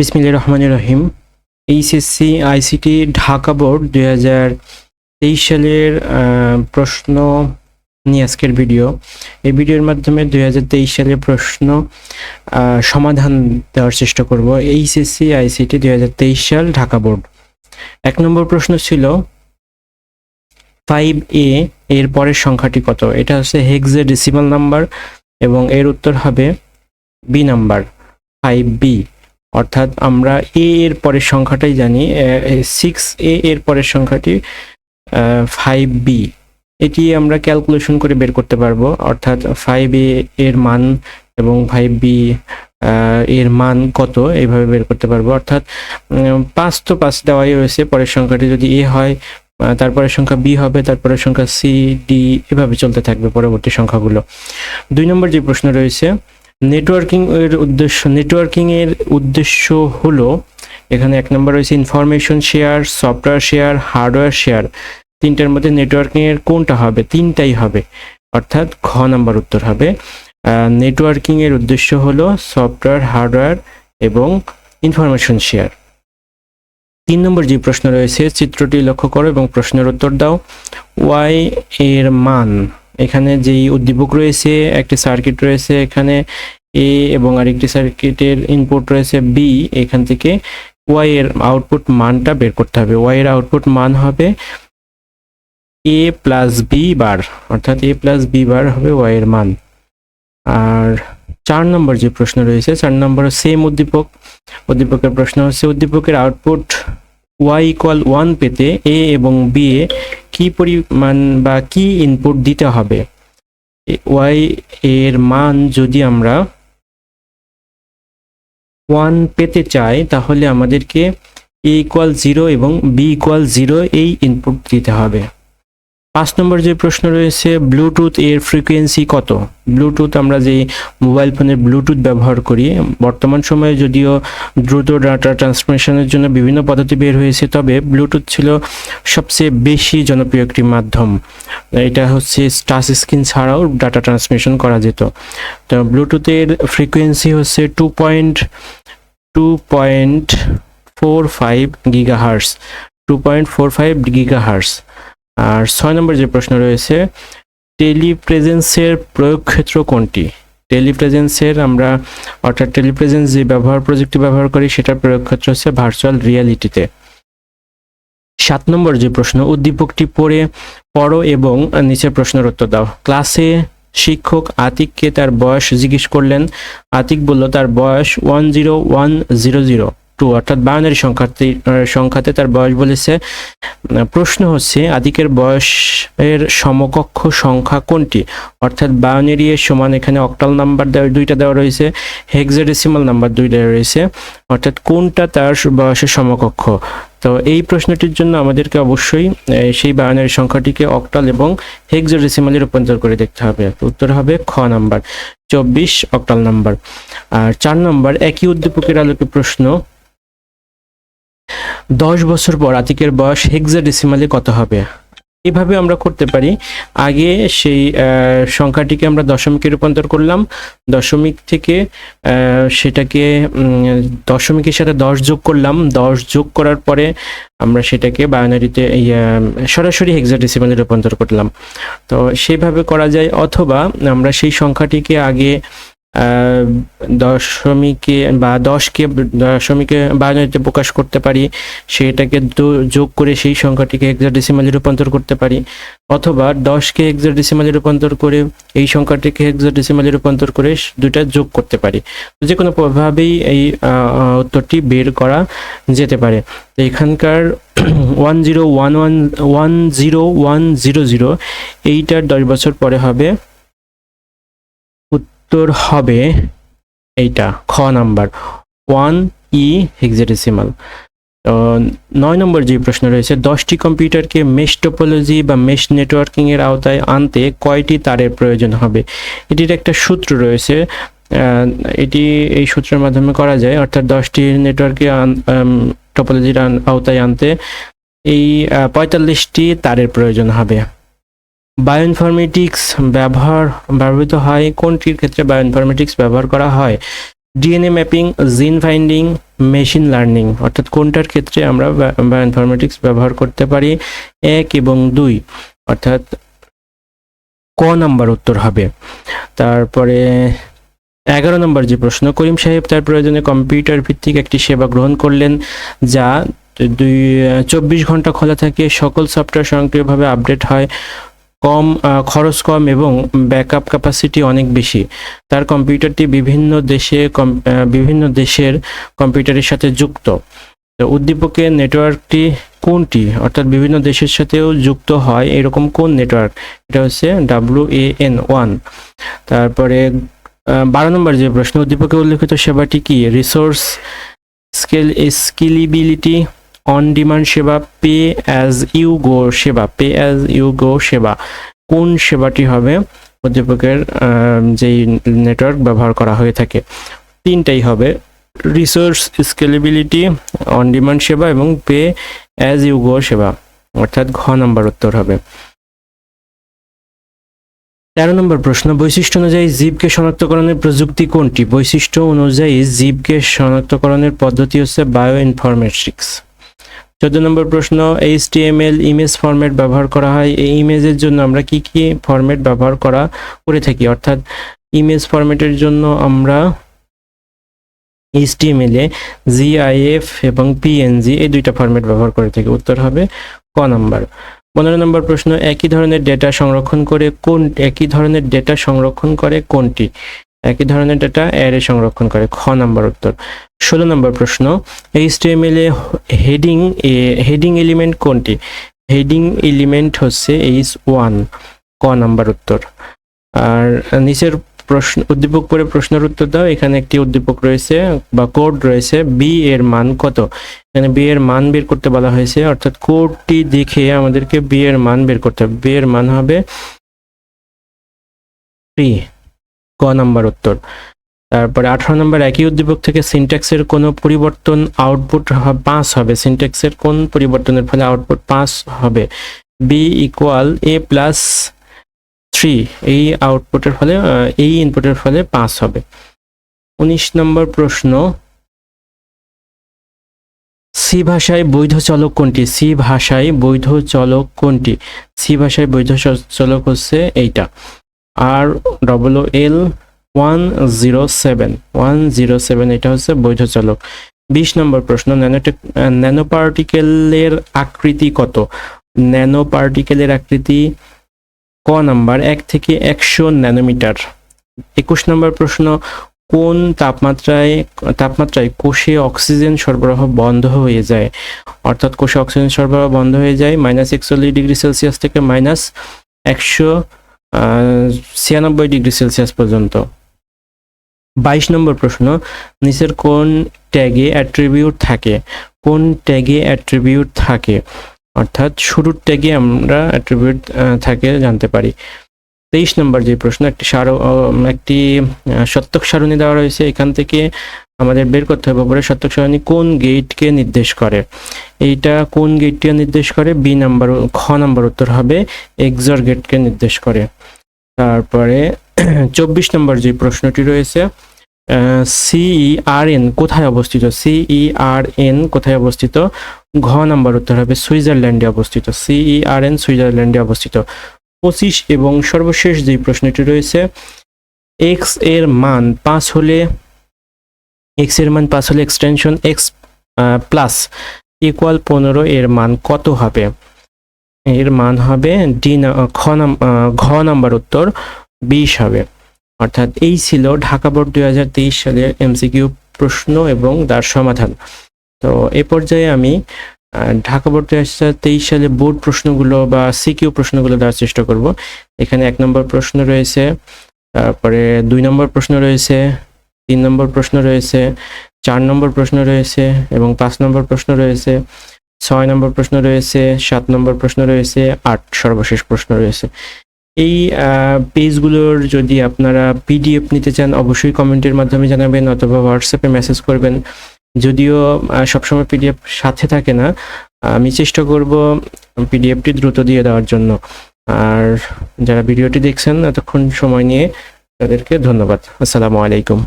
বিসমিল্লাহির রহমানির রহিম। HSC ICT Dhaka board 2023 সালের প্রশ্ন নিয়ে আজকের ভিডিও। এই ভিডিওর মাধ্যমে 2023 সালের প্রশ্ন সমাধান দেওয়ার চেষ্টা করব। এইচএসসি আইসিটি 2023 সাল ঢাকা বোর্ড। 1 নম্বর প্রশ্ন ছিল 5A এর পরের সংখ্যাটি কত? এটা হচ্ছে হেক্সাডেসিমাল নাম্বার এবং এর উত্তর হবে বি নাম্বার 5B। অর্থাৎ আমরা এ এর পরের সংখ্যাটাই জানি, 6A এর পরের সংখ্যাটি 5B। এটি আমরা ক্যালকুলেশন করে বের করতে পারবো, অর্থাৎ 5A এর মান এবং 5B এর মান কত এইভাবে বের করতে পারবো। অর্থাৎ 5 তো 5 দেওয়াই রয়েছে, পরের সংখ্যাটি যদি এ হয় তারপরের সংখ্যা বি হবে, তারপরের সংখ্যা সি ডি, এভাবে চলতে থাকবে পরবর্তী সংখ্যাগুলো। 2 নম্বর যে প্রশ্ন রয়েছে, নেটওয়ার্কিং এর উদ্দেশ্য হলো, এখানে 1 নম্বর রয়েছে information share, software share, hardware share. তিনটার মধ্যে নেটওয়ার্কিং এর কোনটা হবে? তিনটাই হবে, অর্থাৎ ঘ নাম্বার উত্তর হবে। নেটওয়ার্কিং এর উদ্দেশ্য হলো সফটওয়্যার, হার্ডওয়্যার এবং ইনফরমেশন শেয়ার। 3 নম্বর যে প্রশ্ন রয়েছে, চিত্রটি লক্ষ্য করো এবং প্রশ্নের উত্তর দাও। ওয়াই এর মান, এখানে যেই উদ্দীপক রয়েছে, একটি সার্কিট রয়েছে এখানে এ এবং আরেকটি সার্কিটের ইনপুট রয়েছে বি। এখান থেকে ওয়াই এর আউটপুট মানটা বের করতে হবে। ওয়াই এর আউটপুট মান হবে এ প্লাস বি বার, অর্থাৎ এ প্লাস বি বার হবে ওয়াই এর মান। আর 4 নম্বর যে প্রশ্ন রয়েছে, 4 নম্বর সেম উদ্দীপকের প্রশ্ন হচ্ছে, উদ্দীপকের আউটপুট y ইকুয়াল 1 পেতে a এবং b এ কি পরিমাণ বা কি ইনপুট দিতে হবে? y এর মান যদি আমরা 1 পেতে চাই তাহলে আমাদেরকে a ইকুয়াল 0 এবং b ইকুয়াল 0 এই ইনপুট দিতে হবে। 5 নম্বর যে প্রশ্ন রয়েছে, ব্লুটুথ এর ফ্রিকোয়েন্সি কত? ব্লুটুথ, আমরা যে মোবাইল ফোনে ব্লুটুথ ব্যবহার করি, বর্তমান সময়ে যদিও দ্রুত ডাটা ট্রান্সমিশনের জন্য বিভিন্ন পদ্ধতি বের হয়েছে, তবে ব্লুটুথ ছিল সবচেয়ে বেশি জনপ্রিয় একটি মাধ্যম। এটা হচ্ছে টাচ স্ক্রিন ছাড়াও ডাটা ট্রান্সমিশন করা যেত। তো ব্লুটুথের ফ্রিকোয়েন্সি হচ্ছে 2.45 গিগাহার্টজ, 2.45 গিগাহার্টজ। আর 6 নম্বর যে প্রশ্ন রয়েছে, টেলিপ্রেজেন্সের প্রয়োগ ক্ষেত্র কোনটি? টেলিপ্রেজেন্সের আমরা, অর্থাৎ টেলিপ্রেজেন্স যে প্রযুক্তি ব্যবহার করি, সেটার প্রয়োগ ক্ষেত্র হচ্ছে ভার্চুয়াল রিয়ালিটিতে। 7 নম্বর যে প্রশ্ন, উদ্দীপকটি পড়ো এবং নিচের প্রশ্নের উত্তর দাও। ক্লাসে শিক্ষক আতিককে তার বয়স জিজ্ঞেস করলেন। আতিক বলল তার বয়স 10100, অর্থাৎ বাইনারি সংখ্যাতে তার বয়স বলেছে। প্রশ্ন হচ্ছে, আতিকের বয়সের সমকক্ষ সংখ্যা কোনটি? অর্থাৎ বাইনারি এর সমান এখানে অক্টাল নাম্বার দুইটা দেওয়া রয়েছে, হেক্সাডেসিমাল নাম্বার দুইটা রয়েছে, অর্থাৎ কোনটা তার বয়সের সমকক্ষ? তো এই প্রশ্নটির জন্য আমাদেরকে অবশ্যই সেই বাইনারি সংখ্যাটিকে অক্টাল এবং হেক্সাডেসিমালে রূপান্তর করে দেখতে হবে। উত্তর হবে খ নাম্বার 24 অক্টাল নাম্বার। আর 4 নম্বর, একই উদ্দীপকের আলোকে প্রশ্ন, 10 বছর পর আতিকের বয়স হেক্সাডেসিমালে কত হবে? এভাবে আমরা করতে পারি, আগে সেই সংখ্যাটিকে আমরা দশমিকে রূপান্তর করলাম, দশমিক থেকে সেটাকে দশমিকের সাথে 10 যোগ করলাম, 10 যোগ করার পরে আমরা সেটাকে বাইনারিতে সরাসরি হেক্সাডেসিমালে রূপান্তর করলাম। তো সেইভাবে করা যায়, অথবা আমরা সেই সংখ্যাটিকে আগে দশমিকে বা 10কে দশমিকে বাইনারিতে প্রকাশ করতে পারি, সেটাকে যোগ করে সেই সংখ্যাটিকে হেক্সাডেসিমালে রূপান্তর করতে পারি, অথবা 10কে হেক্সাডেসিমালে রূপান্তর করে এই সংখ্যাটিকে হেক্সাডেসিমালে রূপান্তর করে দুইটা যোগ করতে পারি। যে কোনো ভাবেই এই উত্তরটি বের করা যেতে পারে। তো এখানকার 10100 এইটার 10 বছর পরে হবে, উত্তর হবে এইটা খ নাম্বার 1E হেক্সাডেসিমাল। 9 নম্বর যে প্রশ্ন রয়েছে, 10টি কম্পিউটারকে মেশ টোপোলজি বা মেশ নেটওয়ার্কিং এর আওতায় আনতে কয়টি তারের প্রয়োজন হবে? এটির একটা সূত্র রয়েছে, এই সূত্রের মাধ্যমে করা যায়, অর্থাৎ 10টি নেটওয়ার্কে টোপোলজির আওতায় আনতে এই 45টি তারের প্রয়োজন হবে। বায়োইনফরমেটিক্স ব্যবহৃত হয় কোনটির ক্ষেত্রে? বায়োইনফরমেটিক্স ব্যবহার করা হয় ডিএনএ ম্যাপিং, জিন ফাইন্ডিং, মেশিন লার্নিং, অর্থাৎ কোনটার ক্ষেত্রে আমরা বায়োইনফরমেটিক্স ব্যবহার করতে পারি? 1 এবং 2, অর্থাৎ ক নাম্বার উত্তর হবে। তারপরে 11 নম্বর যে প্রশ্ন, করিম সাহেব তার প্রয়োজনে কম্পিউটার ভিত্তিক একটি সেবা গ্রহণ করলেন যা 24 ঘন্টা খোলা থাকে, সকল সফটওয়্যার স্বয়ংক্রিয়ভাবে আপডেট হয়, খরচ কম এবং ব্যাকআপ ক্যাপাসিটি অনেক বেশি। তার কম্পিউটারটি বিভিন্ন দেশের কম্পিউটারের সাথে যুক্ত। তো উদ্দীপকের নেটওয়ার্কটি কোনটি? অর্থাৎ বিভিন্ন দেশের সাথেও যুক্ত হয় এরকম কোন নেটওয়ার্ক? এটা হচ্ছে WAN1। তারপরে 12 নম্বর যে প্রশ্ন, উদ্দীপকে উল্লেখিত সেবাটি কি? রিসোর্স স্কেলেবিলিটি, অন ডিমান্ড সেবা, পে অ্যাজ ইউ গো সেবা। কোন সেবাটি হবে উদ্দীপকের যেই নেটওয়ার্ক ব্যবহার করা হয়ে থাকে? তিনটাই হবে, রিসোর্স স্কেলেবিলিটি, অন ডিমান্ড সেবা এবং পে অ্যাজ ইউ গো সেবা, অর্থাৎ ঘ নাম্বার উত্তর হবে। 13 নম্বর প্রশ্ন, বৈশিষ্ট্য অনুযায়ী জীবকে শনাক্তকরণের প্রযুক্তি কোনটি? বৈশিষ্ট্য অনুযায়ী জীবকে শনাক্তকরণের পদ্ধতি হচ্ছে বায়োইনফরমেটিক্স। 14 নম্বর প্রশ্ন, HTML ইমেজ ফরম্যাট ব্যবহার করা হয়, এই ইমেজের জন্য আমরা কি কি ফরম্যাট ব্যবহার করে থাকি? অর্থাৎ ইমেজ ফরম্যাটের জন্য আমরা HTML এ GIF এবং PNG এই দুইটা ফরম্যাট ব্যবহার করে থাকি, উত্তর হবে ক নাম্বার। 15 নম্বর প্রশ্ন, একই ধরনের ডেটা সংরক্ষণ করে কোনটি? একই ধরনের ডেটা অ্যারে সংরক্ষণ করে, খ নাম্বার উত্তর। 16 নম্বর প্রশ্ন, HTML এ হেডিং এলিমেন্ট কোনটি? হেডিং এলিমেন্ট হচ্ছে H1, ক নাম্বার উত্তর। আর নিচের প্রশ্ন উদ্দীপক পড়ে প্রশ্নের উত্তর দাও। এখানে একটি উদ্দীপক রয়েছে বা কোড রয়েছে, বি এর মান কত? এখানে বি এর মান বের করতে বলা হয়েছে, অর্থাৎ কোডটি দেখে আমাদেরকে বি এর মান বের করতে হবে। বি এর মান হবে 3, ক নাম্বার উত্তর। তারপরে 18 নম্বর, একই উদ্দীপক থেকে সিনট্যাক্সের কোন পরিবর্তন আউটপুট 5 হবে? সিনট্যাক্সের কোন পরিবর্তনের ফলে আউটপুট 5 হবে? বি ইকুয়াল a প্লাস 3, এই আউটপুটের ফলে এই ইনপুটের ফলে 5 হবে। 19 নম্বর প্রশ্ন, সি ভাষায় বৈধ চলক কোনটি? সি ভাষায় বৈধ চলক কোনটি? সি ভাষায় বৈধ চলক হচ্ছে এইটা, ROOL 107, এটা হচ্ছে বৈধ চলক। 20 নম্বর প্রশ্ন, ন্যানো পার্টিকেলের আকৃতি কত? ন্যানো পার্টিকেলের আকৃতি ক নাম্বার 1 থেকে 100 ন্যানোমিটার। 21 নম্বর প্রশ্ন, কোন তাপমাত্রায় কোষে অক্সিজেন সরবরাহ বন্ধ হয়ে যায়? অর্থাৎ কোষে অক্সিজেন সরবরাহ বন্ধ হয়ে যায় -41°C থেকে -196°C পর্যন্ত। 22 নম্বর প্রশ্ন, নিচের কোন ট্যাগে অ্যাট্রিবিউট থাকে? অর্থাৎ শুরুর ট্যাগে আমরা অ্যাট্রিবিউট থাকে জানতে পারি। 23 নম্বর যে প্রশ্ন, একটি সত্যক সারণী দেওয়া রয়েছে, এখান থেকে আমাদের বের করতে হবে পরে সত্যক সারণী কোন গেটকে নির্দেশ করে। এইটা কোন গেটকে নির্দেশ করে? বি নাম্বার, খ নাম্বার উত্তর হবে এক্সর গেটকে নির্দেশ করে। তারপরে 24 নম্বর যে প্রশ্নটি রয়েছে, CERN কোথায় অবস্থিত? CERN কোথায় অবস্থিত? ঘ নাম্বার উত্তর হবে সুইজারল্যান্ডে অবস্থিত। CERN সুইজারল্যান্ডে অবস্থিত। 25 এবং সর্বশেষ যে প্রশ্নটি রয়েছে, x এর মান 5 হলে এক্সটেনশন x প্লাস ইকুয়াল 15 এর মান কত হবে? এর মান হবে ঘ নাম্বার উত্তর 20 হবে। অর্থাৎ এই ছিল ঢাকা বোর্ড 2023 সালের MCQ প্রশ্ন এবং তার সমাধান। তো এই পর্যায়ে আমি ঢাকা বোর্ড 2023 সালে বোর্ড প্রশ্নগুলো বা সিকিউ প্রশ্নগুলো দেওয়ার চেষ্টা করব। এখানে 1 নম্বর প্রশ্ন রয়েছে, তারপরে 2 নম্বর প্রশ্ন রয়েছে, 3 নম্বর প্রশ্ন রয়েছে, 4 নম্বর প্রশ্ন রয়েছে এবং 5 নম্বর প্রশ্ন রয়েছে, 6 নম্বর প্রশ্ন রয়েছে, 7 নম্বর প্রশ্ন রয়েছে, 8 সর্বশেষ প্রশ্ন রয়েছে। এই পেজগুলোর যদি আপনারা PDF নিতে চান অবশ্যই কমেন্টের মাধ্যমে জানাবেন অথবা হোয়াটসঅ্যাপে মেসেজ করবেন। যদিও সবসময় PDF সাথে থাকে না, আমি চেষ্টা করব PDFটি দ্রুত দিয়ে দেওয়ার জন্য। আর যারা ভিডিওটি দেখছেন এতক্ষণ সময় নিয়ে তাদেরকে ধন্যবাদ। আসসালামু আলাইকুম।